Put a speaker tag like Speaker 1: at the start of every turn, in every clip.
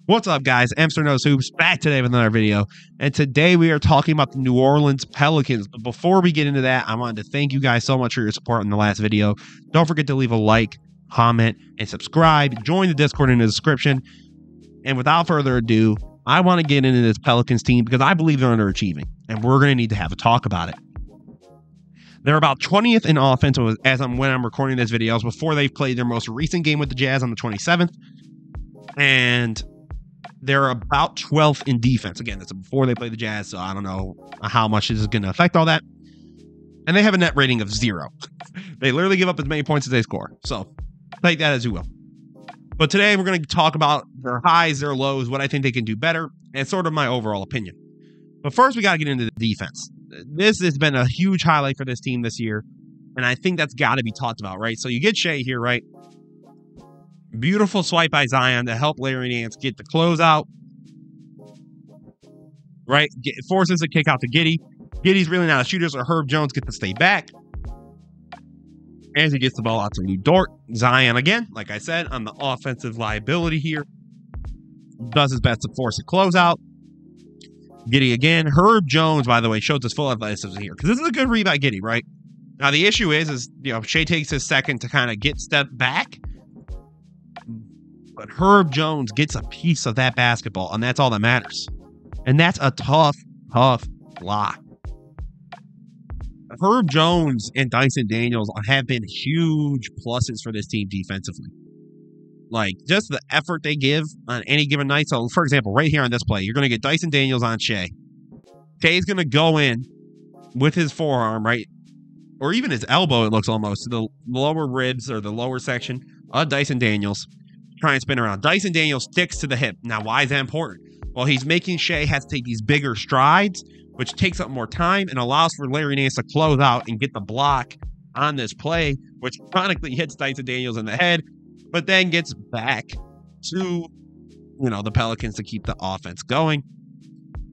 Speaker 1: What's up, guys? Amster Knows Hoops back today with another video. And today we are talking about the New Orleans Pelicans. But before we get into that, I wanted to thank you guys so much for your support in the last video. Don't forget to leave a like, comment, and subscribe. Join the Discord in the description. And without further ado, I want to get into this Pelicans team because I believe they're underachieving. And we're going to need to have a talk about it. They're about 20th in offense when I'm recording this video, before they've played their most recent game with the Jazz on the 27th. And they're about 12th in defense. Again, that's before they play the Jazz, so I don't know how much this is going to affect all that. And they have a net rating of 0. They literally give up as many points as they score. So take that as you will. But today we're going to talk about their highs, their lows, what I think they can do better, and sort of my overall opinion. But first, we got to get into the defense. This has been a huge highlight for this team this year, and I think that's got to be talked about, right? So you get Shea here, right? Beautiful swipe by Zion to help Larry Nance get the closeout. Right? Forces a kick out to Giddey. Giddey's really not a shooter, so Herb Jones gets to stay back. As he gets the ball out to Lou Dort. Zion, again, like I said, on the offensive liability here, does his best to force a closeout. Giddey again. Herb Jones, by the way, shows his full athleticism here, because this is a good read by Giddey, right? Now, the issue is Shea takes his second to kind of get stepped back. But Herb Jones gets a piece of that basketball, and that's all that matters. And that's a tough block. Herb Jones and Dyson Daniels have been huge pluses for this team defensively. Like, just the effort they give on any given night. So, for example, right here on this play, you're going to get Dyson Daniels on Shea. Shea's going to go in with his forearm, right? Or even his elbow, it looks almost, to the lower ribs or the lower section of Dyson Daniels. Try and spin around. Dyson Daniels sticks to the hip. Now, why is that important? Well, he's making Shea has to take these bigger strides, which takes up more time and allows for Larry Nance to close out and get the block on this play, which chronically hits Dyson Daniels in the head, but then gets back to, the Pelicans to keep the offense going.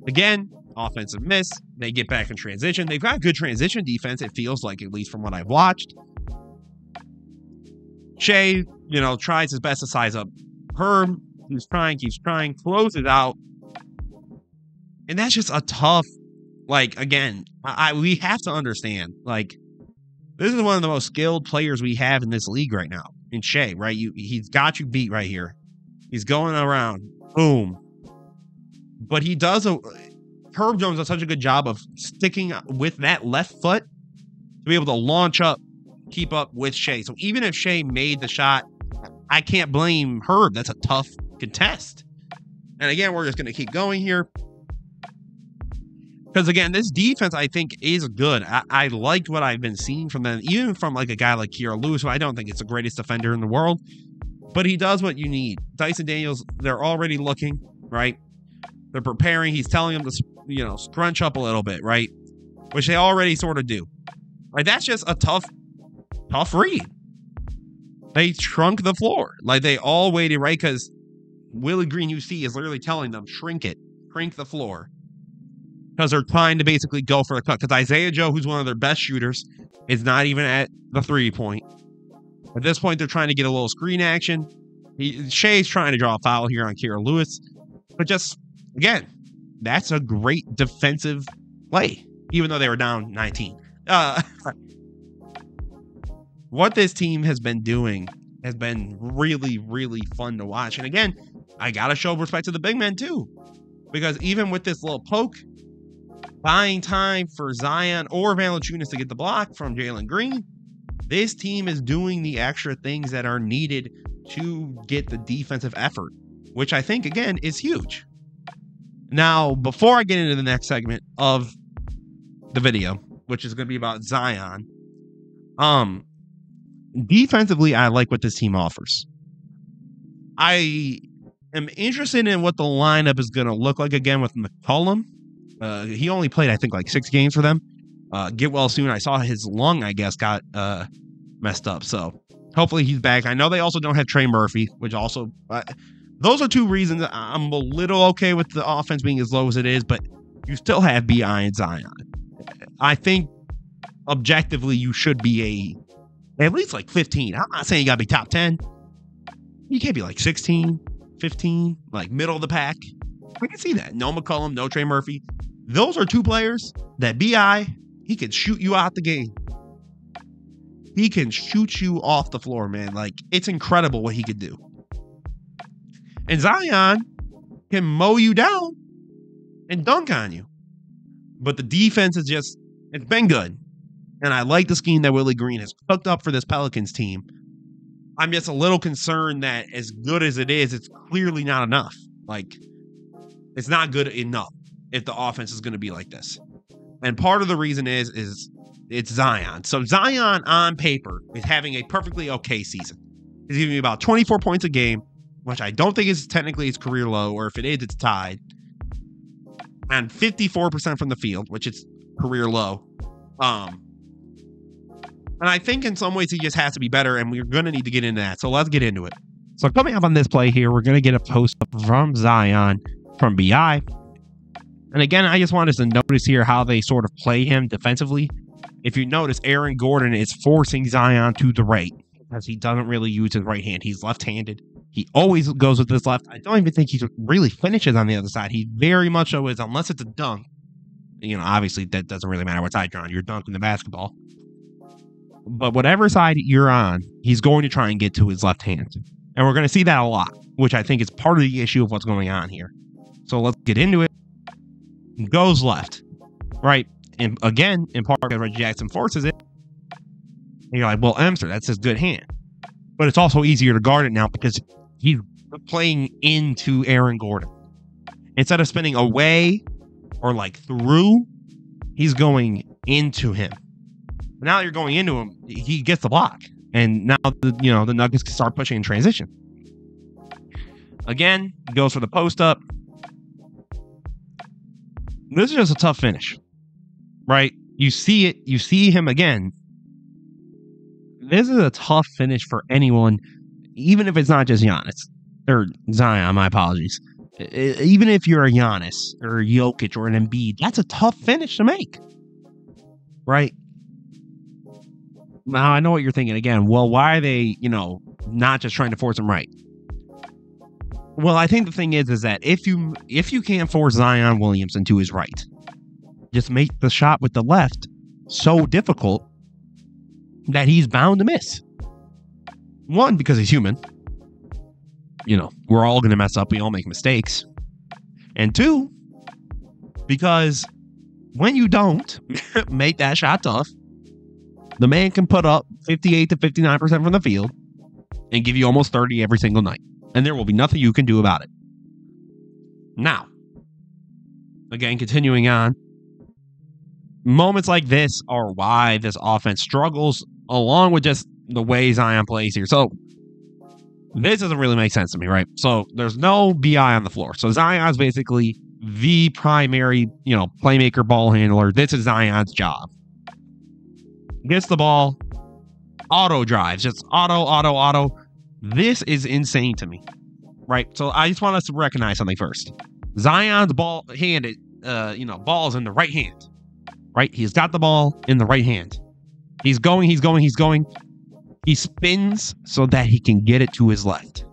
Speaker 1: Again, offensive miss. They get back in transition. They've got good transition defense, it feels like, at least from what I've watched. Shea, tries his best to size up Herb. Keeps trying, closes out. And that's just a tough, again, we have to understand, this is one of the most skilled players we have in this league right now, in Shea, right? He's got you beat right here. He's going around, boom. But Herb Jones does such a good job of sticking with that left foot to be able to launch up, keep up with Shea. So even if Shea made the shot, I can't blame Herb. That's a tough contest. And again, we're just going to keep going here. Because again, this defense, I think, is good. I liked what I've been seeing from them, even from a guy like Kira Lewis, who I don't think is the greatest defender in the world. But he does what you need. Dyson Daniels, they're already looking, right? They're preparing. He's telling them to, scrunch up a little bit, right? Which they already sort of do. Right? That's just a tough read. They shrunk the floor. They all waited, right? Because Willie Green UC is literally telling them, shrink the floor. Because they're trying to basically go for a cut. Because Isaiah Joe, who's one of their best shooters, is not even at the 3-point. At this point, they're trying to get a little screen action. Shea's trying to draw a foul here on Kira Lewis. But just, again, that's a great defensive play. Even though they were down 19. What this team has been doing has been really, really fun to watch. And again, I got to show respect to the big men too. Because even with this little poke, buying time for Zion or Valanciunas to get the block from Jalen Green, this team is doing the extra things that are needed to get the defensive effort, which I think, again, is huge. Now, before I get into the next segment of the video, which is going to be about Zion, defensively, I like what this team offers. I am interested in what the lineup is going to look like again with McCollum. He only played, I think, 6 games for them. Get well soon. I saw his lung, I guess, got messed up. So hopefully he's back. I know they also don't have Trey Murphy, which also... those are 2 reasons I'm a little okay with the offense being as low as it is, but you still have B.I. and Zion. I think objectively you should be at least 15. I'm not saying you got to be top 10. You can't be 16. 15, like middle of the pack. I can see that. No McCollum, no Trey Murphy. Those are two players that BI, he can shoot you out the game. He can shoot you off the floor, man. Like, it's incredible what he could do. And Zion can mow you down and dunk on you. But the defense is just, it's been good. And I like the scheme that Willie Green has cooked up for this Pelicans team. I'm just a little concerned that as good as it is, it's clearly not enough. Like, it's not good enough if the offense is going to be like this. And part of the reason is it's Zion. So Zion on paper is having a perfectly okay season. He's giving me about 24 points a game, which I don't think is technically his career low, or if it is, it's tied. And 54% from the field, which is career low. And I think in some ways he just has to be better, and we're going to need to get into that. So let's get into it. So coming up on this play here, we're going to get a post up from Zion from BI. And again, I just want us to notice here how they sort of play him defensively. If you notice, Aaron Gordon is forcing Zion to the right because he doesn't really use his right hand. He's left-handed. He always goes with his left. I don't even think he really finishes on the other side. He very much so is, unless it's a dunk. You know, obviously that doesn't really matter what side you're on. You're dunking the basketball. But whatever side you're on, he's going to try and get to his left hand. And we're going to see that a lot, which I think is part of the issue of what's going on here. So let's get into it. He goes left, right? And again, in part because Reggie Jackson forces it. And you're like, well, Emster, that's his good hand. But it's also easier to guard it now because he's playing into Aaron Gordon. Instead of spinning away or like through, he's going into him. Now you're going into him, he gets the block. And now, the Nuggets can start pushing in transition. Again, he goes for the post up. This is just a tough finish, right? You see it. You see him again. This is a tough finish for anyone, even if it's not just Giannis. Or Zion, my apologies. Even if you're a Giannis or a Jokic or an Embiid, that's a tough finish to make, right? Now, I know what you're thinking again. Well, why are they, not just trying to force him right? Well, I think the thing is that if you can't force Zion Williamson to his right, just make the shot with the left so difficult that he's bound to miss. One, because he's human. We're all going to mess up. We all make mistakes. And two, because when you don't make that shot tough, the man can put up 58 to 59% from the field and give you almost 30 every single night. And there will be nothing you can do about it. Now, again, continuing on, moments like this are why this offense struggles, along with just the way Zion plays here. So, this doesn't really make sense to me, right? So, there's no BI on the floor. So, Zion's basically the primary, playmaker, ball handler. This is Zion's job. Gets the ball, auto drives, just auto. This is insane to me, right? So I just want us to recognize something first. Zion's ball's in the right hand, right? He's got the ball in the right hand. He's going. He spins so that he can get it to his left.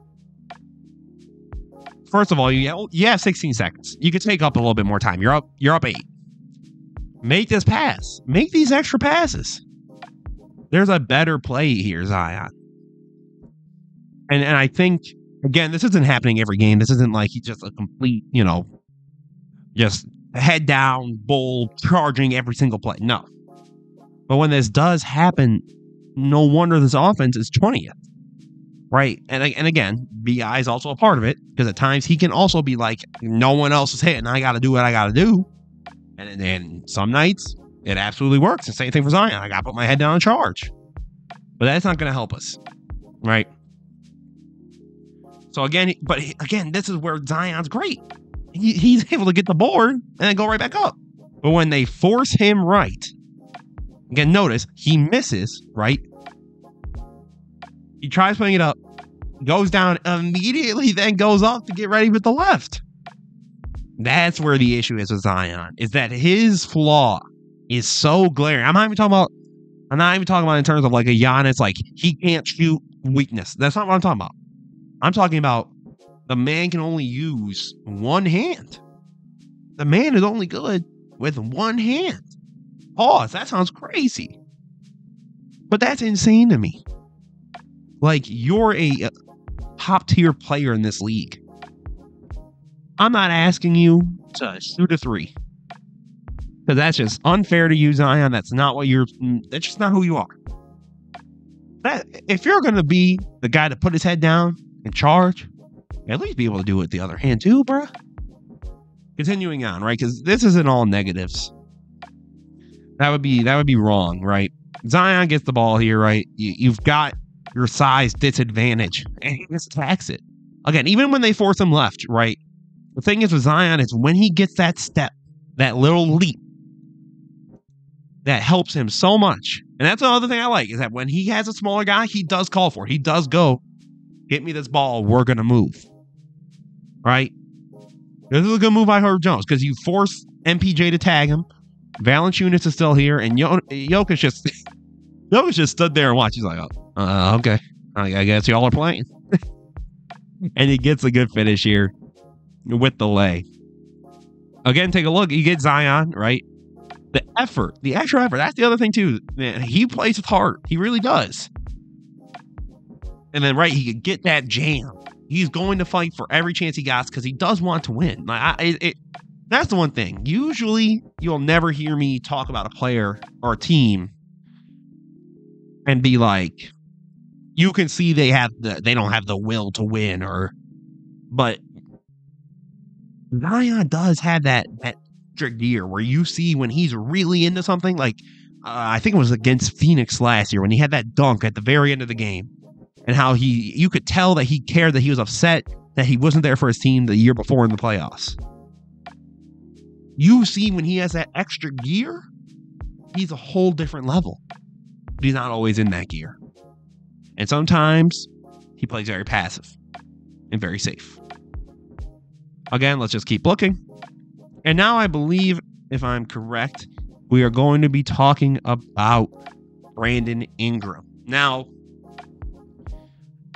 Speaker 1: First of all, you have 16 seconds. You could take up a little bit more time. You're up 8. Make this pass. Make these extra passes. There's a better play here, Zion. And I think, again, this isn't happening every game. This isn't like he's just a complete, just head down, bull, charging every single play. No. But when this does happen, no wonder this offense is 20th. Right? And again, BI is also a part of it, because at times he can also be like, no one else is hitting. I got to do what I got to do. And then some nights, it absolutely works. The same thing for Zion. I got to put my head down and charge. But that's not going to help us. Right? So again, this is where Zion's great. He's able to get the board and then go right back up. But when they force him right, again, notice he misses, right? He tries putting it up, goes down immediately, then goes up to get ready with the left. That's where the issue is with Zion, is that his flaw is so glaring. I'm not even talking about in terms of like a Giannis, like he can't shoot weakness. That's not what I'm talking about. I'm talking about the man can only use one hand. The man is only good with one hand. Pause. That sounds crazy. But that's insane to me. Like, you're a top tier player in this league. I'm not asking you to shoot a three. Because that's just unfair to you, Zion. That's just not who you are. If you're going to be the guy to put his head down and charge, at least be able to do it with the other hand too, bruh. Continuing on, right? Because this isn't all negatives. That would be wrong, right? Zion gets the ball here, right? You've got your size disadvantage, and he just attacks it. Again, even when they force him left, right? The thing is with Zion is when he gets that step, that little leap, that helps him so much. And that's another thing I like, is that when he has a smaller guy, he does call for it. He does go, get me this ball, we're going to move. Right? This is a good move by Herb Jones, because you force MPJ to tag him. Valanciunas is still here, and Jokic just stood there and watched. He's like, oh, okay. I guess y'all are playing. And he gets a good finish here with the lay. Again, take a look. You get Zion, right? The extra effort. That's the other thing, too. Man, he plays with heart. He really does. And then, right, he could get that jam. He's going to fight for every chance he got because he does want to win. That's the one thing. Usually, you'll never hear me talk about a player or a team and be like, you can see they don't have the will to win, but Zion does have that extra gear where you see when he's really into something. Like I think it was against Phoenix last year when he had that dunk at the very end of the game, and how you could tell that he cared, that he was upset that he wasn't there for his team the year before in the playoffs. You see when he has that extra gear, he's a whole different level. But he's not always in that gear. And sometimes he plays very passive and very safe. Again, let's just keep looking. And now I believe, if I'm correct, we are going to be talking about Brandon Ingram. Now,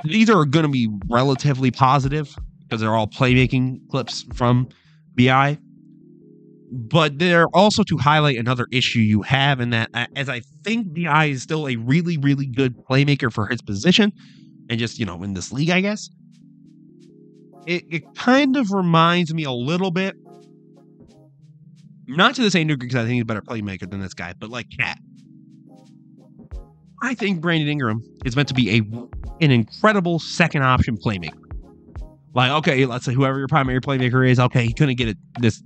Speaker 1: these are going to be relatively positive because they're all playmaking clips from BI. But they're also to highlight another issue you have in that, as I think BI is still a really, really good playmaker for his position, and just, in this league, I guess. It kind of reminds me a little bit, not to the same degree because I think he's a better playmaker than this guy, but like Cat. I think Brandon Ingram is meant to be an incredible second option playmaker. Like, okay, let's say whoever your primary playmaker is, okay, he couldn't get let's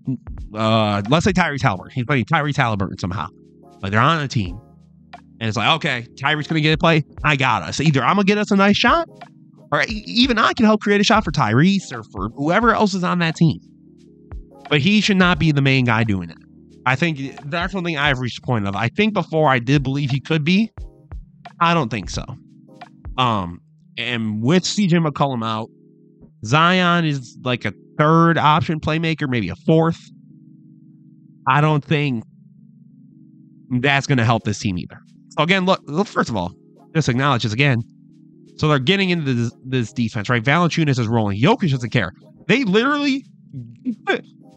Speaker 1: say Tyrese Halliburton. He's playing Tyrese Halliburton somehow. Like, they're on a team. And it's like, okay, Tyrese going to get a play. I got us. Either I'm going to get us a nice shot, or even I can help create a shot for Tyrese or for whoever else is on that team. But he should not be the main guy doing it. I think that's one thing I've reached the point of. I think before I did believe he could be. I don't think so. And with CJ McCollum out, Zion is like a third option playmaker, maybe a fourth. I don't think that's going to help this team either. So again, look, first of all, just acknowledge this again. So they're getting into this defense, right? Valanciunas is rolling. Jokic doesn't care. They literally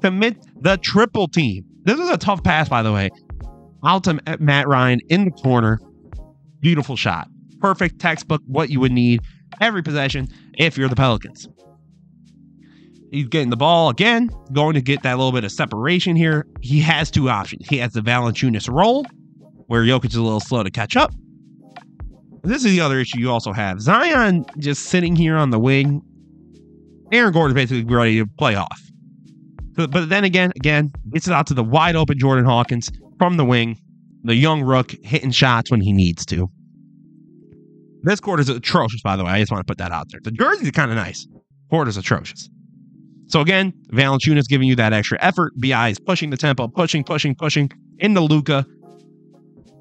Speaker 1: commit the triple team. This is a tough pass, by the way. Out to Matt Ryan in the corner. Beautiful shot. Perfect textbook, what you would need every possession if you're the Pelicans. He's getting the ball again, going to get that little bit of separation here. He has two options. He has the Valanciunas roll, where Jokic is a little slow to catch up. This is the other issue you also have. Zion just sitting here on the wing. Aaron Gordon is basically ready to play off. But then again, gets it out to the wide open Jordan Hawkins from the wing. The young rook hitting shots when he needs to. This court is atrocious, by the way. I just want to put that out there. The jersey is kind of nice. Court is atrocious. So again, Valanciunas giving you that extra effort. BI is pushing the tempo, pushing into Luka.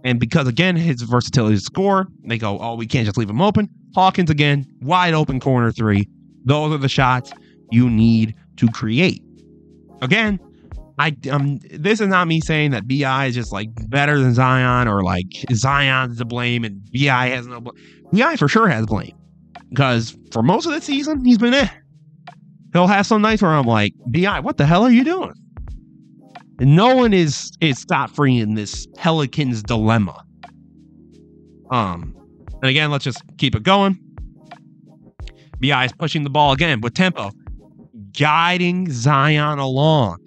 Speaker 1: And because, again, his versatility to score, they go, oh, we can't just leave him open. Hawkins, again, wide open corner three. Those are the shots you need to create. Again, this is not me saying that BI is just like better than Zion or like Zion's to blame and BI has no blame. BI for sure has blame because for most of the season, he's been he'll have some nights where I'm like, BI, what the hell are you doing? And no one is scot-free in this Pelicans dilemma. And again, let's just keep it going. BI is pushing the ball again with tempo, guiding Zion along.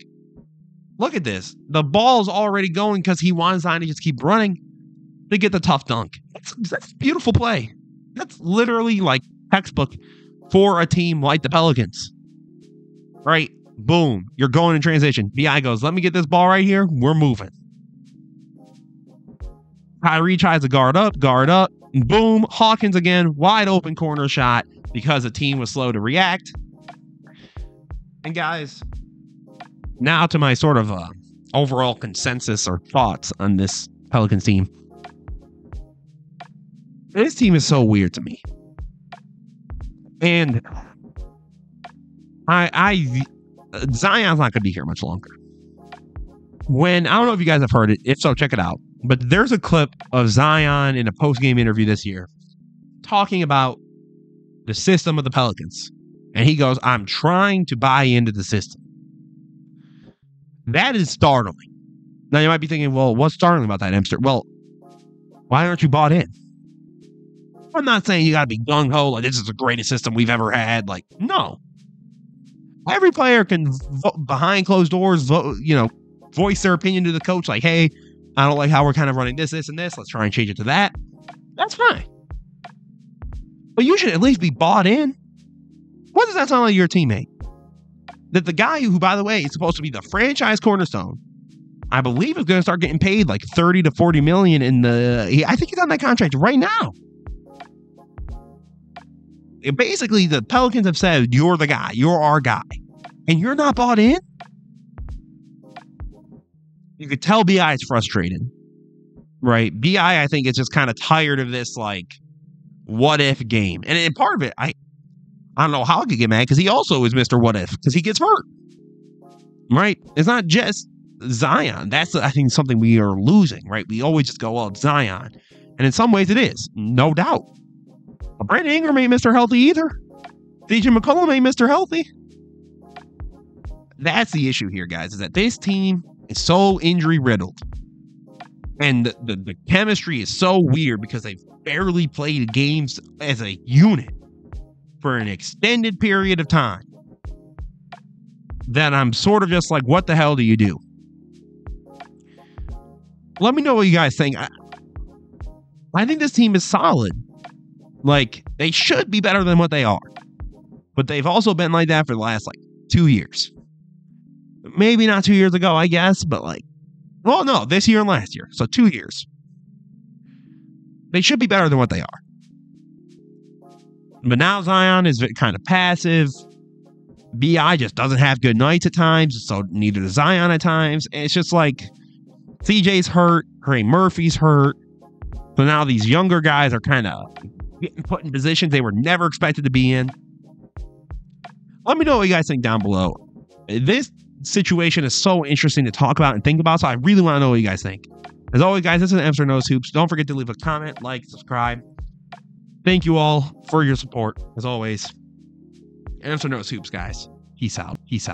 Speaker 1: Look at this. The ball's already going because he wants Zion to just keep running to get the tough dunk. That's a beautiful play. That's literally like textbook for a team like the Pelicans. Right? Boom. You're going in transition. BI goes, let me get this ball right here. We're moving. Kyrie tries to guard up. And boom. Hawkins again. Wide open corner shot because the team was slow to react. And guys, now to my sort of overall consensus or thoughts on this Pelicans team. This team is so weird to me. And Zion's not going to be here much longer. I don't know if you guys have heard it. If so, check it out. But there's a clip of Zion in a post-game interview this year talking about the system of the Pelicans. And he goes, I'm trying to buy into the system. That is startling. Now you might be thinking, well, what's startling about that, Emster? Well, why aren't you bought in? I'm not saying you got to be gung-ho, like this is the greatest system we've ever had. Like, no. Every player can, behind closed doors, voice their opinion to the coach. Like, hey, I don't like how we're kind of running this, and this. Let's try and change it to that. That's fine. But you should at least be bought in. What does that sound like your teammate? That the guy who, by the way, is supposed to be the franchise cornerstone, I believe is going to start getting paid like 30 to 40 million I think he's on that contract right now. Basically, the Pelicans have said, you're the guy. You're our guy. And you're not bought in? You could tell BI is frustrated. Right? BI, I think, is just kind of tired of this, like, what-if game. And part of it, I don't know how I could get mad, because he also is Mr. What-If, because he gets hurt. Right? It's not just Zion. That's, I think, something we are losing, right? We always just go, well, it's Zion. And in some ways it is. No doubt. But Brandon Ingram ain't Mr. Healthy either. DJ McCollum ain't Mr. Healthy. That's the issue here, guys, is that this team is so injury-riddled. And the chemistry is so weird because they've barely played games as a unit for an extended period of time. That I'm sort of just like, what the hell do you do? Let me know what you guys think. I think this team is solid. Like, they should be better than what they are. But they've also been like that for the last, 2 years. Maybe not 2 years ago, I guess, but no, this year and last year. So 2 years. They should be better than what they are. But now Zion is kind of passive. BI just doesn't have good nights at times, so neither does Zion at times. And it's just like, CJ's hurt, Trey Murphy's hurt. So now these younger guys are kind of getting put in positions they were never expected to be in. Let me know what you guys think down below. This situation is so interesting to talk about and think about, so I really want to know what you guys think. As always, guys, this is Emster Knows Hoops. Don't forget to leave a comment, like, subscribe. Thank you all for your support, as always. Emster Knows Hoops, guys. Peace out. Peace out.